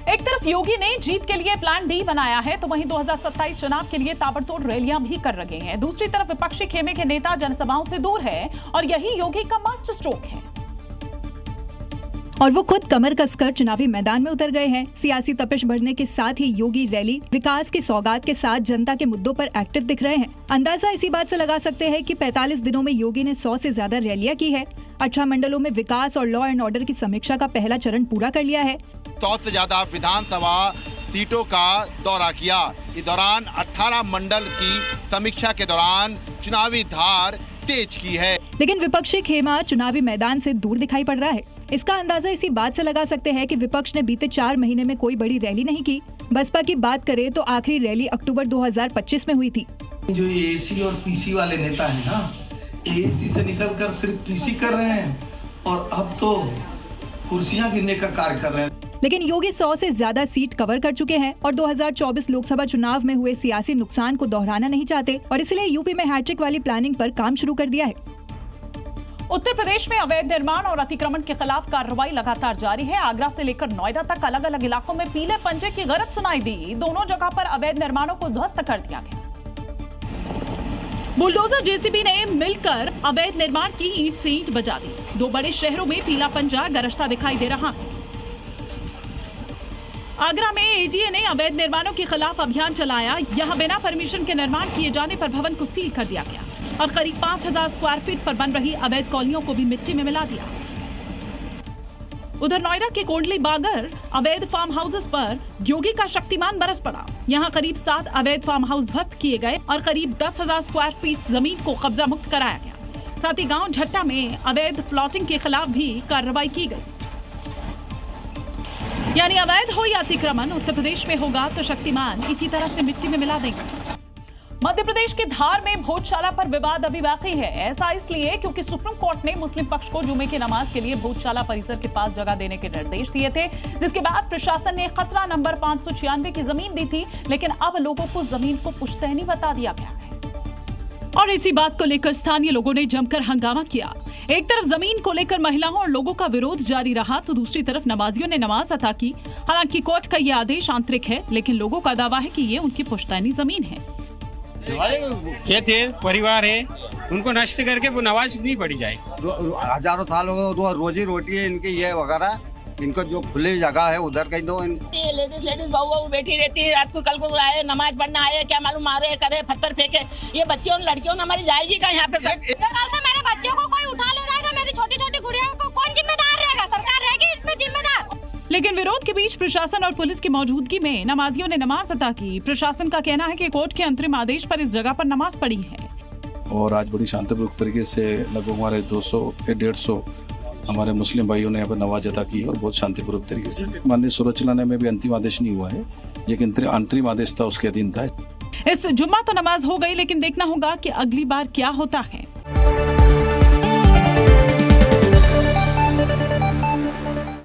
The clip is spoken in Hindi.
एक तरफ योगी ने जीत के लिए प्लान डी बनाया है, तो वहीं 2027 चुनाव के लिए ताबड़तोड़ रैलियां भी कर रहे हैं। दूसरी तरफ विपक्षी खेमे के नेता जनसभाओं से दूर है और यही योगी का मास्टर स्ट्रोक है। और वो खुद कमर कसकर चुनावी मैदान में उतर गए हैं। सियासी तपिश बढ़ने के साथ ही योगी रैली, विकास की सौगात के साथ जनता के मुद्दों पर एक्टिव दिख रहे हैं। अंदाजा इसी बात से लगा सकते हैं कि 45 दिनों में योगी ने 100 से ज्यादा रैलियां की है। 18 मंडलों में विकास और लॉ एंड ऑर्डर की समीक्षा का पहला चरण पूरा कर लिया है। 100 से ज्यादा विधानसभा सीटों का दौरा किया। इस दौरान 18 मंडल की समीक्षा के दौरान चुनावी धार तेज की है। लेकिन विपक्षी खेमा चुनावी मैदान से दूर दिखाई पड़ रहा है। इसका अंदाजा इसी बात से लगा सकते हैं कि विपक्ष ने बीते 4 महीने में कोई बड़ी रैली नहीं की। बसपा की बात करें तो आखिरी रैली अक्टूबर 2025 में हुई थी। जो एएसी और पीसी वाले नेता हैं ना, एएसी से निकलकर सिर्फ पीसी कर रहे हैं और अब तो कुर्सियां गिनने का कार्य कर रहे हैं। लेकिन योगी 100 से ज्यादा सीट कवर कर चुके हैं और 2024 लोकसभा चुनाव में हुए सियासी नुकसान को दोहराना नहीं चाहते और इसलिए यूपी में हैट्रिक वाली प्लानिंग पर काम शुरू कर दिया है। उत्तर प्रदेश में अवैध निर्माण और अतिक्रमण के खिलाफ कार्रवाई लगातार जारी है। आगरा से लेकर नोएडा तक अलग अलग इलाकों में पीले पंजे की गरज सुनाई दी। दोनों जगह पर अवैध निर्माणों को ध्वस्त कर दिया गया। बुलडोजर जेसीबी ने मिलकर अवैध निर्माण की ईंट से ईंट बजा दी। 2 बड़े शहरों में पीला पंजा गरजता दिखाई दे रहा है। आगरा में एजीए ने अवैध निर्माणों के खिलाफ अभियान चलाया। यहां बिना परमिशन के निर्माण किए जाने पर भवन को सील कर दिया गया और करीब 5000 स्क्वायर फीट पर बन रही अवैध कॉलोनियों को भी मिट्टी में मिला दिया। उधर नोएडा के कोंडली बागर अवैध फार्म हाउसेस पर योगी का शक्तिमान बरस पड़ा। यहां करीब 7 अवैध फार्म हाउस ध्वस्त किए गए और करीब 10,000 स्क्वायर फीट जमीन को कब्जा मुक्त कराया गया। साथ ही गांव झट्टा में अवैध प्लॉटिंग के खिलाफ भी कार्रवाई की गई। यानी अवैध हो या अतिक्रमण, उत्तर प्रदेश में होगा तो शक्तिमान इसी तरह से मिट्टी में मिला देंगे। मध्य प्रदेश के धार में भोजशाला पर विवाद अभी बाकी है। ऐसा इसलिए क्योंकि सुप्रीम कोर्ट ने मुस्लिम पक्ष को जुमे की नमाज के लिए भोजशाला परिसर के पास जगह देने के निर्देश दिए थे, जिसके बाद प्रशासन ने खसरा नंबर 596 की जमीन दी थी, लेकिन अब लोगों को जमीन को पुश्तैनी बता दिया गया है। और इसी बात को लेकर स्थानीय लोगों ने जमकर हंगामा किया। एक तरफ जमीन को लेकर महिलाओं और लोगों का विरोध जारी रहा, तो दूसरी तरफ नमाजियों ने नमाज अता की। हालांकि कोर्ट का यह आदेश आंतरिक है, लेकिन लोगों का दावा है कि ये उनकी पुश्तैनी जमीन है। खेत है, परिवार है, उनको नष्ट करके वो नमाज नहीं पढ़ी जाएगी। हजारों साल हो गए, रोजी रोटी है इनकी ये वगैरह। इनको जो खुली जगह है उधर कहीं दो। लेडीज बहू बैठी रहती है, रात को कल को आए नमाज पढ़ना आए, क्या मालूम मारे करे पत्थर फेंके। ये बच्चे और लड़कियों ने हमारी जाएगी का यहाँ पे सब। कल से मेरे बच्चों को कोई उठा ले जाएगा, मेरी छोटी छोटी गुड़िया को कौन जिम्मेदार रहेगा? सरकार रहेगी इसमें जिम्मेदार। लेकिन विरोध के बीच प्रशासन और पुलिस की मौजूदगी में नमाजियों ने नमाज अता की। प्रशासन का कहना है कि कोर्ट के अंतरिम आदेश पर इस जगह पर नमाज पढ़ी है। और आज बड़ी शांतिपूर्वक तरीके से लगभग हमारे 200 या 150 हमारे मुस्लिम भाइयों ने यहाँ पर नमाज अता की और बहुत शांतिपूर्वक तरीके से। माननीय सूरज चलाने में भी अंतिम आदेश नहीं हुआ है, लेकिन अंतरिम आदेश था उसके अधीन था। इस जुम्मा तो नमाज हो गई, लेकिन देखना होगा कि अगली बार क्या होता है।